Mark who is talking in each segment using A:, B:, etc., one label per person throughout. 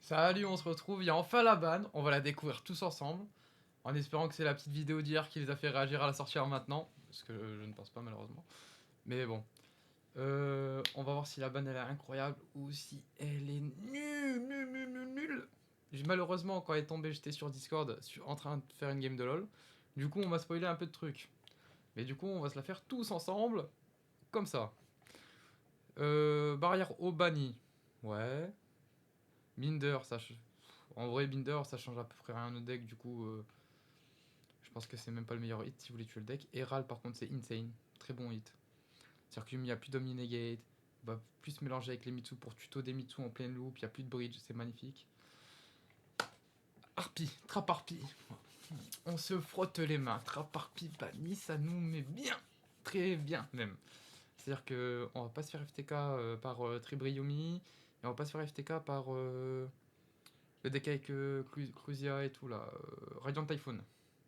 A: Salut, on se retrouve, il y a enfin la banne, on va la découvrir tous ensemble, en espérant que c'est la petite vidéo d'hier qui les a fait réagir à la sortir maintenant, parce que je ne pense pas malheureusement. Mais bon, on va voir si la banne elle est incroyable ou si elle est nulle. Malheureusement, quand elle est tombée, j'étais sur Discord en train de faire une game de LoL. Du coup, on m'a spoilé un peu de trucs. Mais du coup, on va se la faire tous ensemble, comme ça. Barrière eau bannie. Ouais. Binder, en vrai, Binder, ça change à peu près rien au deck, du coup, je pense que c'est même pas le meilleur hit si vous voulez tuer le deck. Herald, par contre, c'est insane. Très bon hit. C'est-à-dire qu'il n'y a plus Dominegate, on va plus se mélanger avec les Mitsu pour tuto des Mitsu en pleine loop, il n'y a plus de bridge, c'est magnifique. Harpie, Trap Harpie. On se frotte les mains. Trap Harpie banni, ça nous met bien. Très bien, même. C'est-à-dire qu'on va pas se faire FTK par Tribriomi, et on va pas se faire FTK par le deck avec Cruzia et tout là, Radiant Typhoon.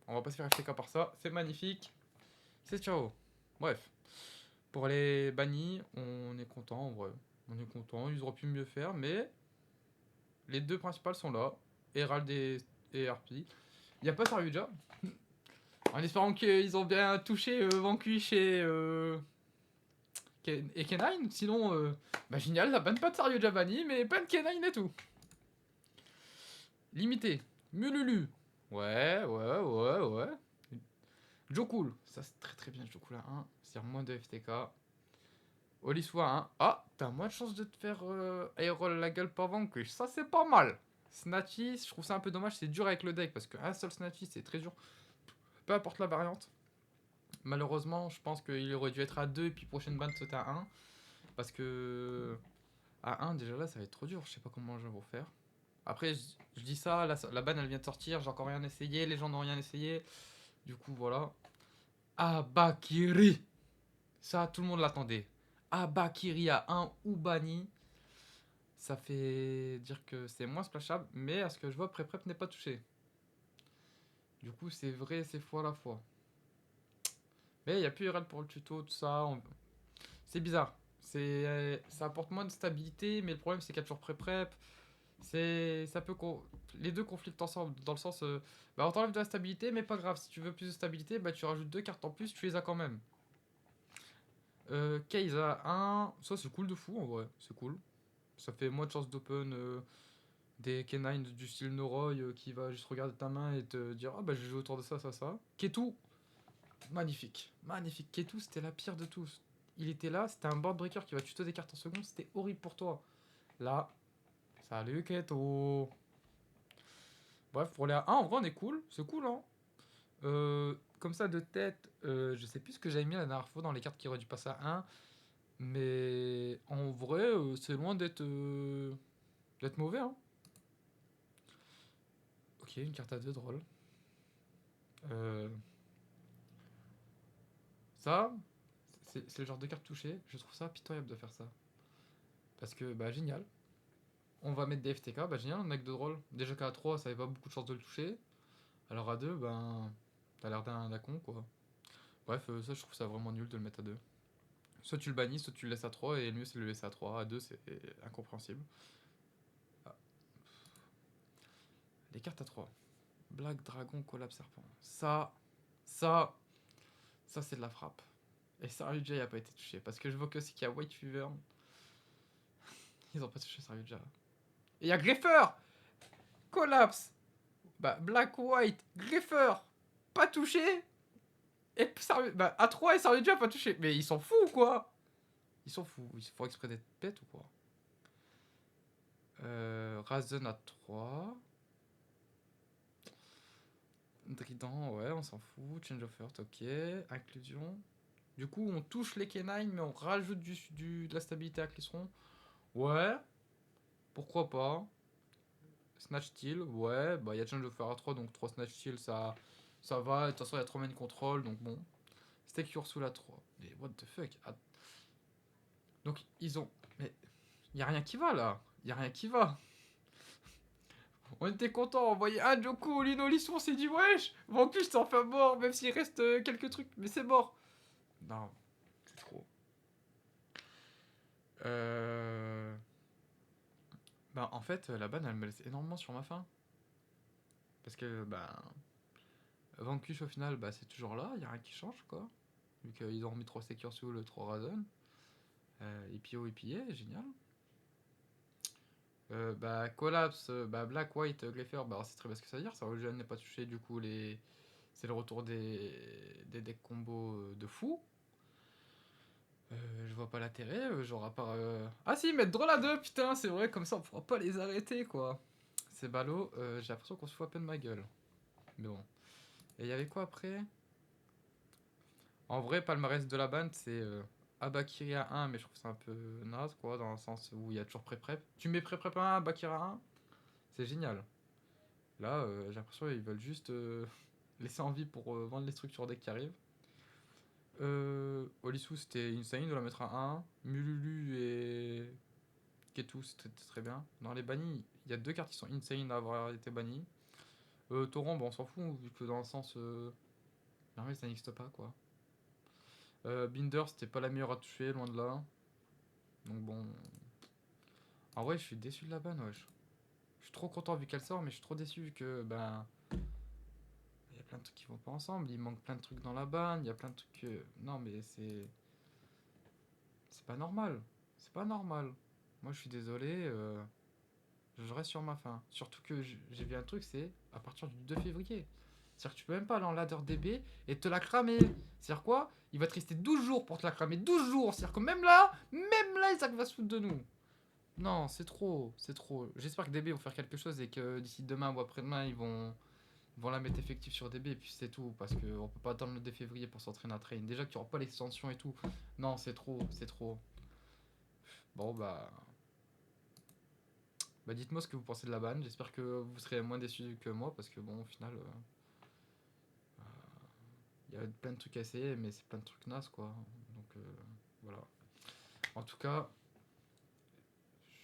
A: On va pas se faire FTK par ça, c'est magnifique. C'est ciao. Bref, pour les bannis, on est content en vrai. On est content, ils auraient pu mieux faire, mais les deux principales sont là, Herald et Harpy. Il n'y a pas Saryuja, en espérant qu'ils ont bien touché Vanquish et Kenine, sinon, bah génial, ça banne pas de Saryuja banni, mais ban Kenine et tout. Limité, Mululu. Ouais. Jokul, ça c'est très très bien Jokul à 1, c'est-à-dire moins de FTK. Oliswa 1, ah, t'as moins de chance de te faire aérol la gueule par Vanquish, ça c'est pas mal. Snatchy, je trouve ça un peu dommage, c'est dur avec le deck, parce qu'un seul Snatchy c'est très dur, peu importe la variante. Malheureusement, je pense qu'il aurait dû être à 2 et puis prochaine ban sauter à 1. Parce que à 1 déjà là ça va être trop dur, je sais pas comment je vais vous faire. Après je dis ça, la ban elle vient de sortir, j'ai encore rien essayé, les gens n'ont rien essayé. Du coup voilà. Abakiri, ça tout le monde l'attendait. Abakiri à 1 ou banni. Ça fait dire que c'est moins splashable, mais à ce que je vois, Prep n'est pas touché. Du coup, c'est vrai, c'est faux à la fois. Mais il n'y a plus IRL pour le tuto, tout ça. C'est bizarre. Ça apporte moins de stabilité, mais le problème, c'est qu'il y a toujours Prep. Ça peut les deux conflictent ensemble, dans le sens. Bah, on t'enlève de la stabilité, mais pas grave. Si tu veux plus de stabilité, bah, tu rajoutes 2 cartes en plus, tu les as quand même. Case à 1, ça c'est cool de fou en vrai, c'est cool. Ça fait moins de chances d'open des K9 du style Noroi qui va juste regarder ta main et te dire ah bah je joue autour de ça, ça, ça. Ketu, magnifique, magnifique. Ketu c'était la pire de tous. Il était là, c'était un board breaker qui va tuto des cartes en seconde, c'était horrible pour toi. Là, salut Ketu. Bref, pour les A1, en vrai on est cool, c'est cool hein. Comme ça de tête, je sais plus ce que j'avais mis la dernière fois dans les cartes qui auraient dû passer à 1. Mais en vrai, c'est loin d'être mauvais. Hein. Ok, une carte à 2, drôle. Euh, ça, c'est le genre de carte touchée. Je trouve ça pitoyable de faire ça. Parce que, bah, génial. On va mettre des FTK, bah, génial, on a que 2 drôles. Déjà qu'à 3, ça avait pas beaucoup de chance de le toucher. Alors à 2, ben, t'as l'air d'un con, quoi. Bref, ça, je trouve ça vraiment nul de le mettre à 2. Soit tu le bannis, soit tu le laisses à 3, et le mieux, c'est de le laisser à 3. À 2, c'est incompréhensible. Ah. Les cartes à 3. Black Dragon, Collab Serpent. Ça, ça c'est de la frappe. Et Saryuja il a pas été touché. Parce que je vois que aussi qu'il y a White Fever. Ils ont pas touché Saryuja. Et il y a Greffer. Collapse. Bah, Black, White, Greffer. Pas touché. Et bah, A3 et Saryuja pas touché. Mais ils s'en foutent ou quoi? Ils s'en foutent. Ils font exprès d'être bêtes ou quoi? Razen à 3. Drident, ouais, on s'en fout. Change of Heart, ok. Inclusion. Du coup, on touche les K9, mais on rajoute de la stabilité à Clisseron. Ouais, pourquoi pas. Snatch Steel, ouais, bah il y a Change of Heart à 3, donc 3 Snatch Steel, ça va. De toute façon, il y a 3 main control, donc bon. Steak Ursul à 3. Mais what the fuck? Donc, ils ont. Mais il y a rien qui va là. Il y a rien qui va. On était content, on voyait un Joku, Lino Lisson, on s'est dit wesh, Vanquish c'est enfin mort, même s'il reste quelques trucs, mais c'est mort. Non, c'est trop. Bah, en fait, la banne, elle me laisse énormément sur ma faim. Parce que, bah, Vanquish, au final, bah, c'est toujours là, y a rien qui change, quoi. Vu qu'ils ont remis 3 Secure Soul, 3 Razen. EPO, EPA, génial. Bah, Collapse, bah, Black, White, Glypher, bah, c'est très bien ce que ça veut dire. Ça, Erosion n'est pas touché, du coup, c'est le retour des decks combo de fou. Je vois pas l'intérêt, genre à part. Ah si, mettre Droll à 2, putain, c'est vrai, comme ça on pourra pas les arrêter, quoi. C'est ballot, j'ai l'impression qu'on se fout à peine de ma gueule. Mais bon. Et il y avait quoi après? En vrai, palmarès de la bande, c'est Abakiri à 1, mais je trouve que c'est un peu naze, quoi, dans le sens où il y a toujours pré-prep. Tu mets pré-prep à 1, Abakiri à 1, c'est génial. Là, j'ai l'impression qu'ils veulent juste laisser en vie pour vendre les structures dès qu'ils arrivent. Olisu, c'était insane de la mettre à 1. Mululu et Ketu, c'était très bien. Dans les bannis, il y a 2 cartes qui sont insane à avoir été bannies. Torrent, bon, on s'en fout, vu que dans le sens. L'armée, ça n'existe pas, quoi. Binder, c'était pas la meilleure à toucher, loin de là. Donc bon. En vrai, je suis déçu de la banne, wesh. Je suis trop content vu qu'elle sort, mais je suis trop déçu vu que, ben. Il y a plein de trucs qui vont pas ensemble. Il manque plein de trucs dans la banne. Il y a plein de trucs que. Non, mais c'est. C'est pas normal. C'est pas normal. Moi, je suis désolé. Je reste sur ma faim. Surtout que j'ai vu un truc, c'est à partir du 2 février. C'est-à-dire que tu peux même pas aller en ladder DB et te la cramer. C'est-à-dire quoi? Il va te rester 12 jours pour te la cramer. 12 jours. C'est-à-dire que même là, Isaac va se foutre de nous. Non, c'est trop. C'est trop. J'espère que DB vont faire quelque chose et que d'ici demain ou après-demain, ils vont la mettre effective sur DB et puis c'est tout. Parce qu'on peut pas attendre le 2 février pour s'entraîner à train. Déjà que tu auras pas l'extension et tout. Non, c'est trop. C'est trop. Bon, bah. Bah dites-moi ce que vous pensez de la banne, j'espère que vous serez moins déçus que moi parce que bon au final il y a plein de trucs à essayer mais c'est plein de trucs nazes quoi. Donc voilà. En tout cas,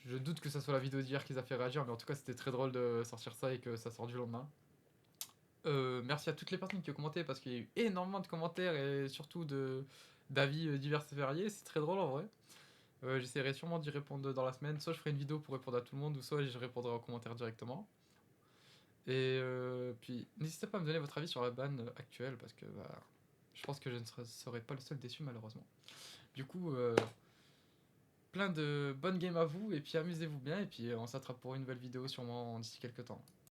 A: je doute que ça soit la vidéo d'hier qui les a fait réagir mais en tout cas c'était très drôle de sortir ça et que ça sort du lendemain. Merci à toutes les personnes qui ont commenté parce qu'il y a eu énormément de commentaires et surtout d'avis divers et variés, c'est très drôle en vrai. J'essaierai sûrement d'y répondre dans la semaine, soit je ferai une vidéo pour répondre à tout le monde ou soit je répondrai en commentaire directement. Et puis, n'hésitez pas à me donner votre avis sur la ban actuelle, parce que bah, je pense que je ne serai pas le seul déçu, malheureusement. Du coup, plein de bonnes games à vous, et puis amusez-vous bien, et puis on s'attrape pour une nouvelle vidéo sûrement d'ici quelques temps.